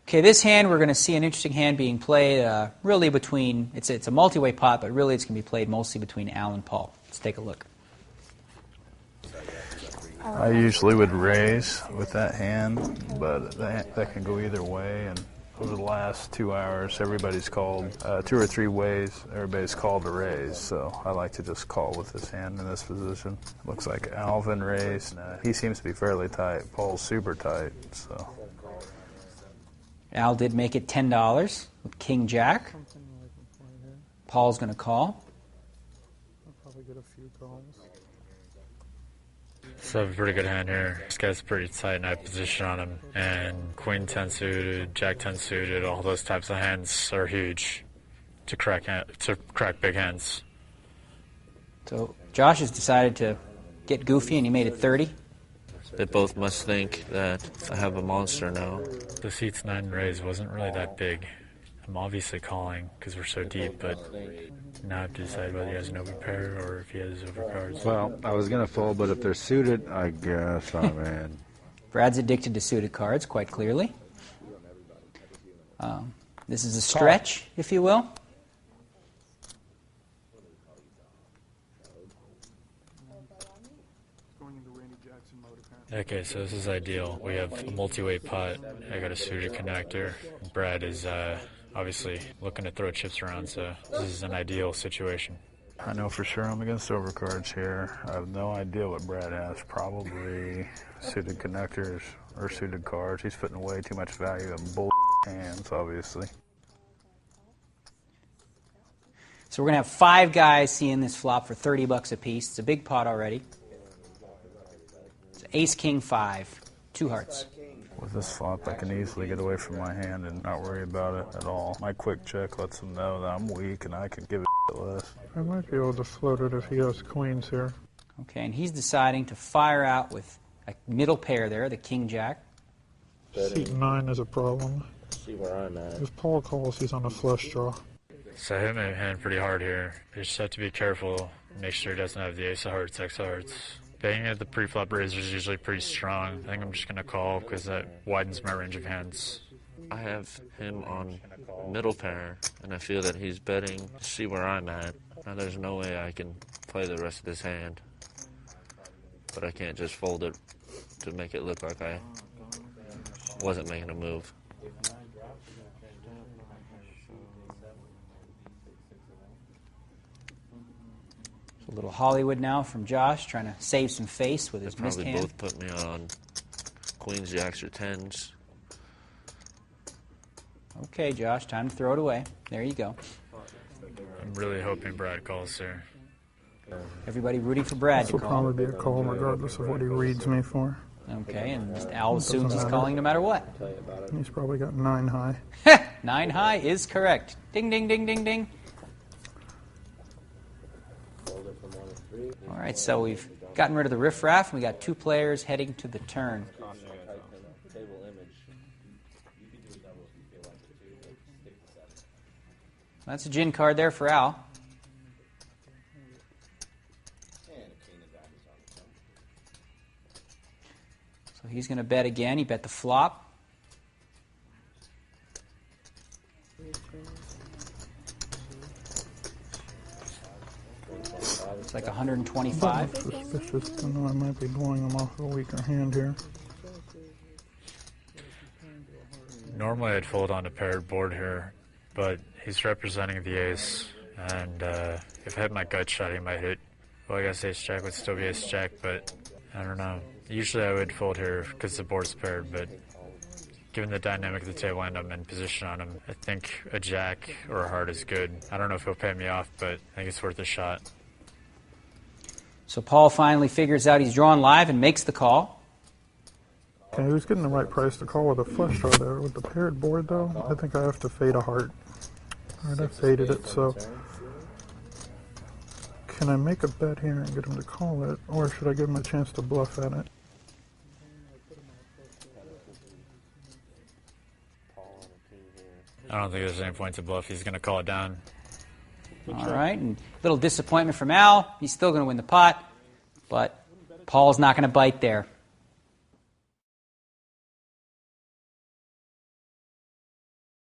Okay, this hand, we're going to see an interesting hand being played really between, it's a multi-way pot, but really it's going to be played mostly between Al and Paul. Let's take a look. I usually would raise with that hand, but that can go either way. And over the last 2 hours, everybody's called 2 or 3 ways. Everybody's called to raise, so I like to just call with this hand in this position. Looks like Alvin raised. He seems to be fairly tight. Paul's super tight, so. Al did make it $10 with King Jack. Paul's going to call. I'll probably get a few calls. So I have a pretty good hand here. This guy's pretty tight, and I have position on him. And Queen 10 suited, Jack 10 suited, all those types of hands are huge to crack big hands. So Josh has decided to get goofy, and he made it 30. They both must think that I have a monster now. The seats 9 raise wasn't really that big. I'm obviously calling because we're so deep, but now I have to decide whether he has an overpair or if he has overcards. Well, I was going to fold, but if they're suited, I guess I'm in. Brad's addicted to suited cards, quite clearly. This is a stretch, if you will. Okay, so this is ideal. We have a multi-weight pot. I got a suited connector. Brad is obviously looking to throw chips around, so this is an ideal situation. I know for sure I'm against overcards here. I have no idea what Brad has. Probably suited connectors or suited cards. He's putting way too much value in bull hands, obviously. So we're going to have 5 guys seeing this flop for $30 a piece. It's a big pot already. It's Ace, King, 5, 2 hearts. With this flop, I can easily get away from my hand and not worry about it at all. My quick check lets him know that I'm weak and I can give it less. I might be able to float it if he has queens here. Okay, and he's deciding to fire out with a middle pair there, the King Jack. Seat 9 is a problem. See where I'm at. If Paul calls, he's on a flush draw. So I hit my hand pretty hard here. You just have to be careful, make sure he doesn't have the ace of hearts, X of hearts. Banging at the pre-flop raiser is usually pretty strong. I think I'm just going to call because that widens my range of hands. I have him on middle pair, and I feel that he's betting to see where I'm at. Now there's no way I can play the rest of this hand, but I can't just fold it to make it look like I wasn't making a move. A little Hollywood now from Josh, trying to save some face with his missed Probably hand. both put me on queens, jacks, or 10s. Okay, Josh, time to throw it away. There you go. I'm really hoping Brad calls here. Everybody rooting for Brad This to will call. probably be a call regardless of what he reads me for. Okay, and Al assumes he's matter. calling no matter what. He's probably got 9 high. 9 high is correct. Ding, ding, ding, ding, ding. All right, so we've gotten rid of the riffraff, and we got 2 players heading to the turn. That's a gin card there for Al. So he's going to bet again. He bet the flop. It's like 125. Suspicious. I know I might be blowing him off a weaker hand here. Normally I'd fold on a paired board here, but he's representing the ace, and if I had my gut shot, he might hit. Well, I guess ace-jack would still be ace-jack, but I don't know. Usually I would fold here because the board's paired, but given the dynamic of the table and I'm in position on him, I think a jack or a heart is good. I don't know if he'll pay me off, but I think it's worth a shot. So Paul finally figures out he's drawn live and makes the call. Okay, he was getting the right price to call with a flush draw there. With the paired board, though, I think I have to fade a heart. All right, I faded it, so can I make a bet here and get him to call it, or should I give him a chance to bluff at it? I don't think there's any point to bluff. He's going to call it down. All right, and a little disappointment from Al. He's still going to win the pot, but Paul's not going to bite there.